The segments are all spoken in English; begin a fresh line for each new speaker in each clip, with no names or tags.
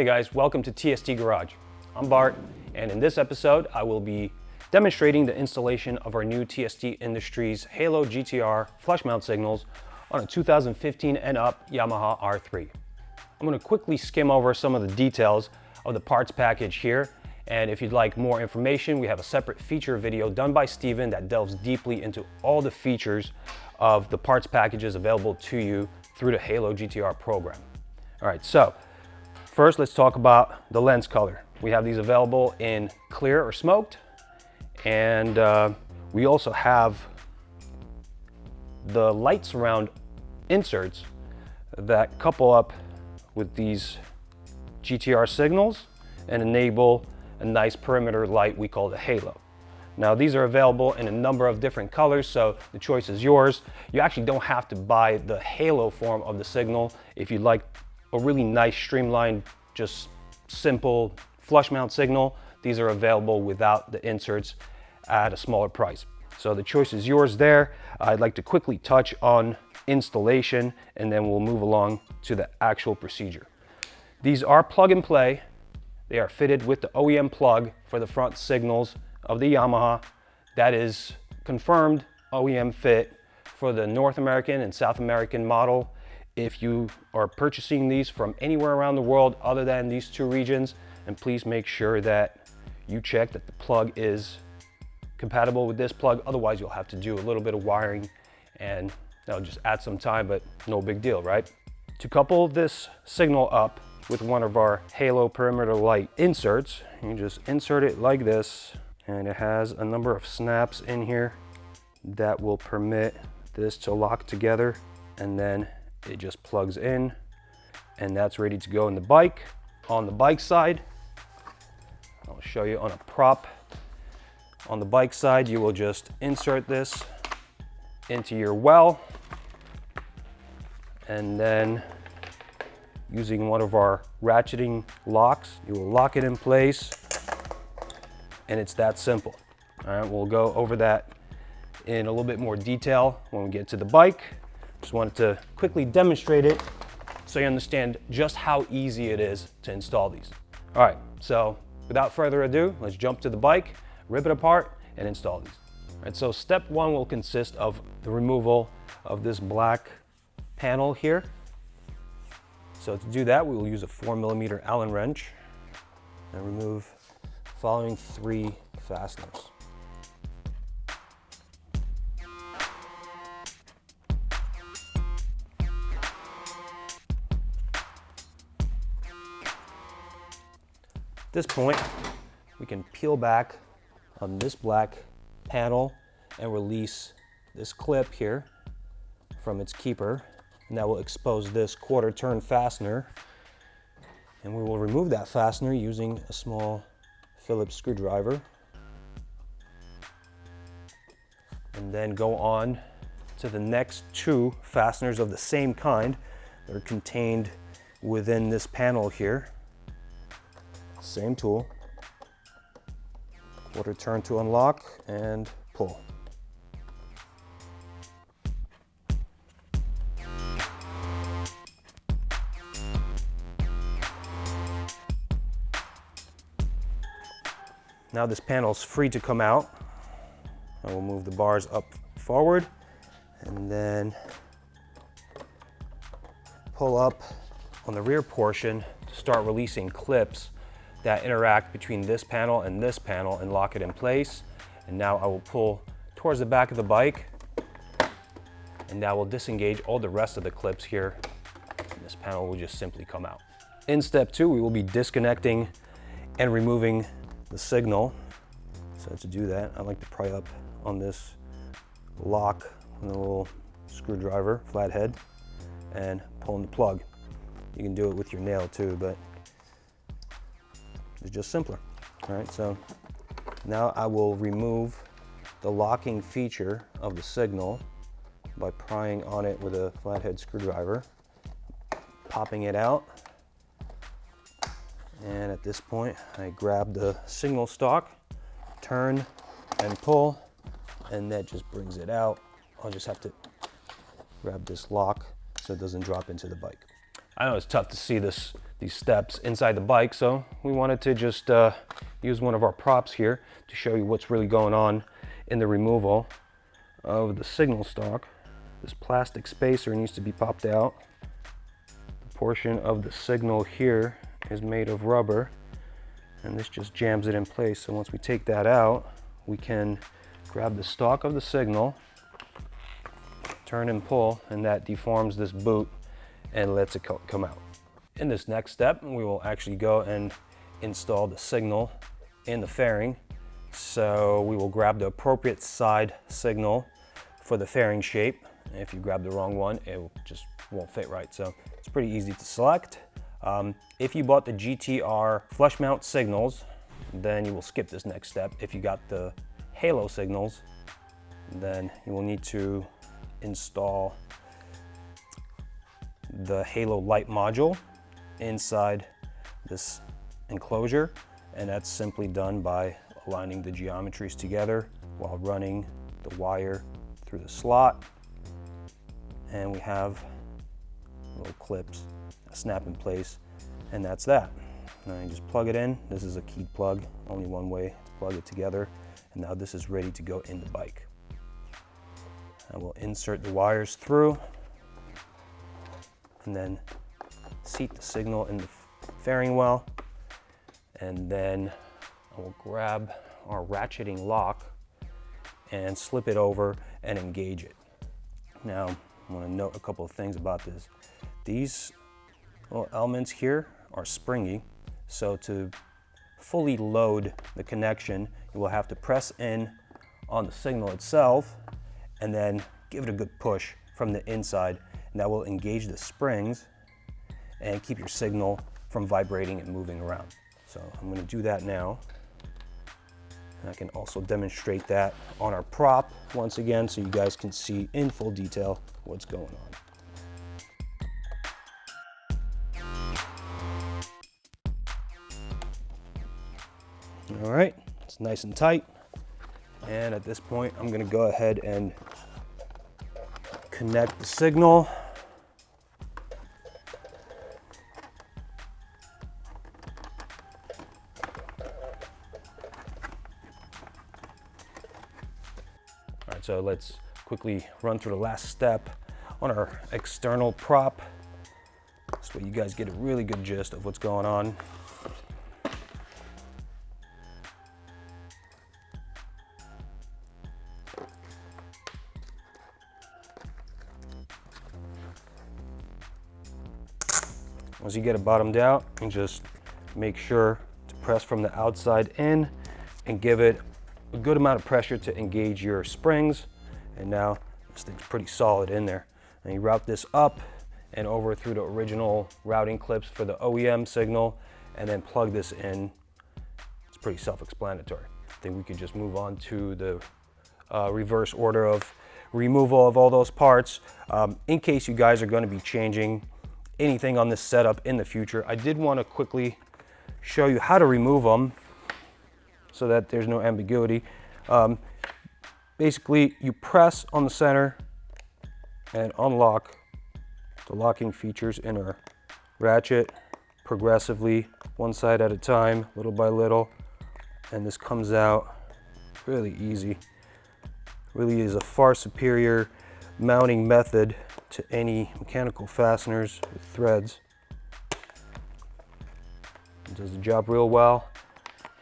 Hey guys, welcome to TST Garage. I'm Bart, and in this episode I will be demonstrating the installation of our new TST Industries Halo-GTR Flushmount Signals on a 2015 and up Yamaha R3. I'm going to quickly skim over some of the details of the parts package here, and if you'd like more information, we have a separate feature video done by Steven that delves deeply into all the features of the parts packages available to you through the Halo-GTR program. Alright, so first let's talk about the lens color. We have these available in clear or smoked, and we also have the light surround inserts that couple up with these GTR signals and enable a nice perimeter light we call the Halo. Now these are available in a number of different colors, so the choice is yours. You actually don't have to buy the Halo form of the signal if you'd like a really nice streamlined, just simple flush mount signal. These are available without the inserts at a smaller price. So the choice is yours there. I'd like to quickly touch on installation and then we'll move along to the actual procedure. These are plug and play. They are fitted with the OEM plug for the front signals of the Yamaha. That is confirmed OEM fit for the North American and South American model. If you are purchasing these from anywhere around the world other than these two regions, and please make sure that you check that the plug is compatible with this plug. Otherwise you'll have to do a little bit of wiring and that'll just add some time, but no big deal, right? To couple this signal up with one of our Halo perimeter light inserts, you just insert it like this, and it has a number of snaps in here that will permit this to lock together, and then it just plugs in and that's ready to go in the bike. On the bike side, I'll show you on a prop. On the bike side, you will just insert this into your well, and then using one of our ratcheting locks, you will lock it in place, and it's that simple. All right, we'll go over that in a little bit more detail when we get to the bike. Just wanted to quickly demonstrate it so you understand just how easy it is to install these. All right, so without further ado, let's jump to the bike, rip it apart, and install these. All right, so step one will consist of the removal of this black panel here. So to do that, we will use a 4mm Allen wrench and remove the following 3 fasteners. At this point, we can peel back on this black panel and release this clip here from its keeper, and that will expose this 1/4 turn fastener, and we will remove that fastener using a small Phillips screwdriver, and then go on to the next 2 fasteners of the same kind that are contained within this panel here. Same tool, 1/4 turn to unlock and pull. Now this panel is free to come out. I will move the bars up forward and then pull up on the rear portion to start releasing clips that interact between this panel and lock it in place. And now I will pull towards the back of the bike, and that will disengage all the rest of the clips here, and this panel will just simply come out. In step 2, we will be disconnecting and removing the signal. So to do that, I like to pry up on this lock with a little screwdriver, flathead, and pull in the plug. You can do it with your nail too, but it's just simpler. All right, so now I will remove the locking feature of the signal by prying on it with a flathead screwdriver, popping it out, and at this point I grab the signal stalk, turn and pull, and that just brings it out. I'll just have to grab this lock so it doesn't drop into the bike. I know it's tough to see this these steps inside the bike, so we wanted to just use one of our props here to show you what's really going on in the removal of the signal stock. This plastic spacer needs to be popped out. The portion of the signal here is made of rubber, and this just jams it in place. So once we take that out, we can grab the stalk of the signal, turn and pull, and that deforms this boot and lets it come out. In this next step, we will actually go and install the signal in the fairing. So we will grab the appropriate side signal for the fairing shape. If you grab the wrong one, it just won't fit right. So it's pretty easy to select. If you bought the GTR Flushmount Signals, then you will skip this next step. If you got the Halo signals, then you will need to install the Halo light module inside this enclosure, and that's simply done by aligning the geometries together while running the wire through the slot. And we have little clips that snap in place, and that's that. Now you just plug it in. This is a keyed plug, only one way to plug it together, and now this is ready to go in the bike. I will insert the wires through and then seat the signal in the fairing well, and then I will grab our ratcheting lock and slip it over and engage it. Now I want to note a couple of things about this. These little elements here are springy, so to fully load the connection, you will have to press in on the signal itself and then give it a good push from the inside, and that will engage the springs and keep your signal from vibrating and moving around. So I'm going to do that now. And I can also demonstrate that on our prop once again, so you guys can see in full detail what's going on. All right, it's nice and tight. And at this point, I'm going to go ahead and connect the signal. All right, so let's quickly run through the last step on our external prop. This way you guys get a really good gist of what's going on. Once you get it bottomed out, you just make sure to press from the outside in and give it a good amount of pressure to engage your springs. And now this thing's pretty solid in there. And you route this up and over through the original routing clips for the OEM signal, and then plug this in. It's pretty self-explanatory. I think we could just move on to the reverse order of removal of all those parts. In case you guys are going to be changing anything on this setup in the future, I did want to quickly show you how to remove them so that there's no ambiguity. Basically, you press on the center and unlock the locking features in our ratchet progressively, one side at a time, little by little, and this comes out really easy. Really is a far superior mounting method to any mechanical fasteners with threads. It does the job real well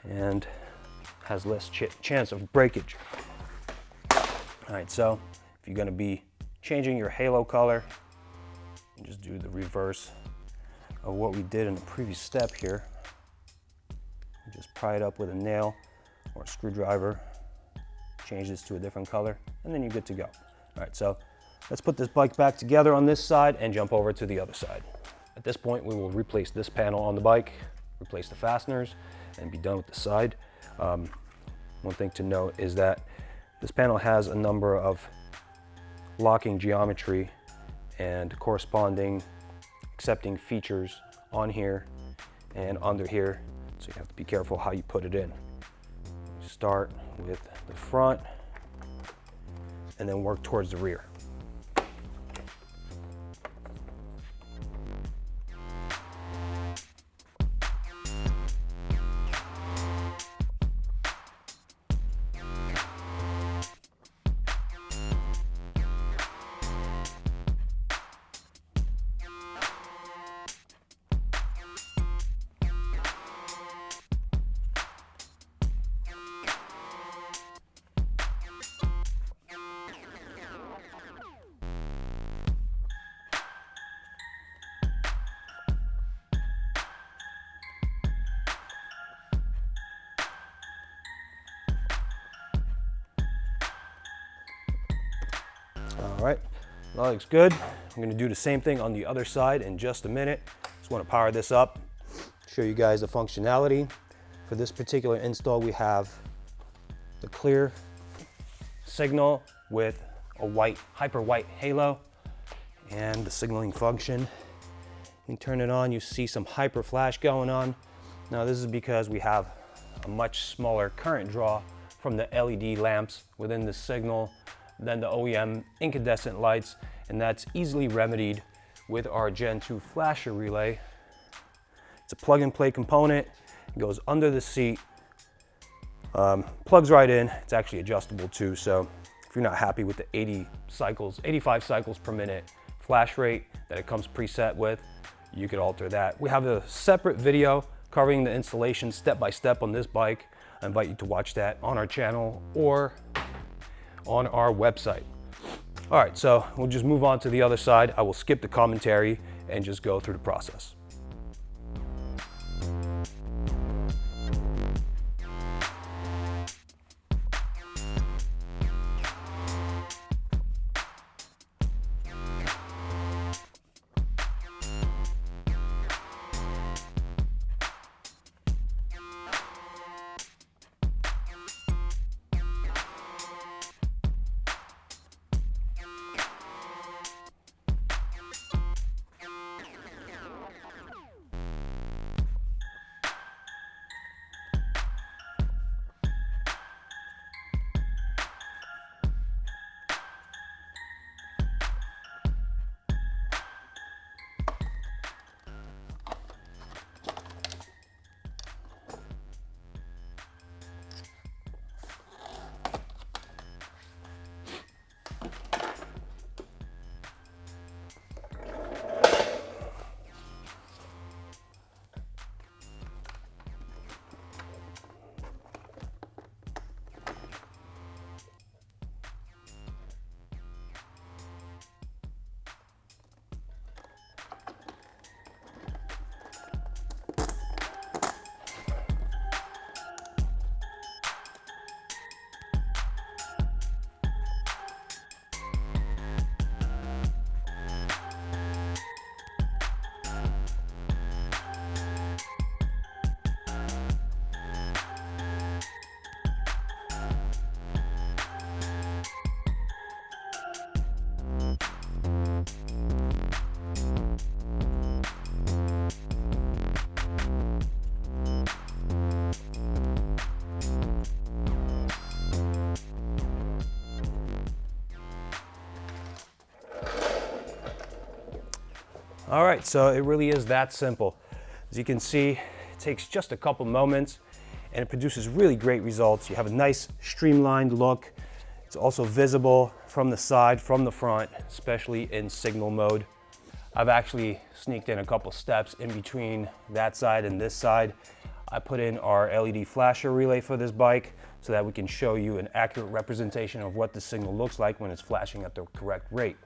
and has less chance of breakage. All right, so if you're going to be changing your halo color, you just do the reverse of what we did in the previous step here. You just pry it up with a nail or a screwdriver, change this to a different color, and then you're good to go. All right, so let's put this bike back together on this side and jump over to the other side. At this point, we will replace this panel on the bike, replace the fasteners, and be done with the side. One thing to note is that this panel has a number of locking geometry and corresponding accepting features on here and under here, so you have to be careful how you put it in. Start with the front and then work towards the rear. All right, that looks good. I'm gonna do the same thing on the other side in just a minute. Just wanna power this up, show you guys the functionality. For this particular install, we have the clear signal with a white, hyper white halo and the signaling function. You turn it on, you see some hyper flash going on. Now this is because we have a much smaller current draw from the LED lamps within the signal than the OEM incandescent lights, and that's easily remedied with our Gen 2 flasher relay. It's a plug and play component. It goes under the seat, plugs right in. It's actually adjustable too, so if you're not happy with the 85 cycles per minute flash rate that it comes preset with, you could alter that. We have a separate video covering the installation step by step on this bike. I invite you to watch that on our channel or on our website. All right, so we'll just move on to the other side. I will skip the commentary and just go through the process. All right, so it really is that simple. As you can see, it takes just a couple moments and it produces really great results. You have a nice streamlined look. It's also visible from the side, from the front, especially in signal mode. I've actually sneaked in a couple steps in between that side and this side. I put in our LED flasher relay for this bike so that we can show you an accurate representation of what the signal looks like when it's flashing at the correct rate.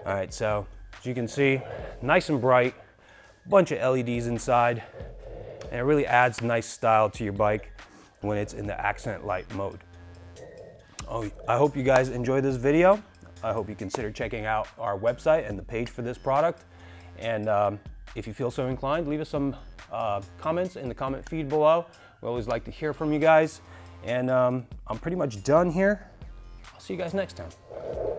All right, so as you can see, nice and bright, bunch of LEDs inside, and it really adds nice style to your bike when it's in the accent light mode. Oh, I hope you guys enjoyed this video. I hope you consider checking out our website and the page for this product. And if you feel so inclined, leave us some comments in the comment feed below. We always like to hear from you guys. And I'm pretty much done here. I'll see you guys next time.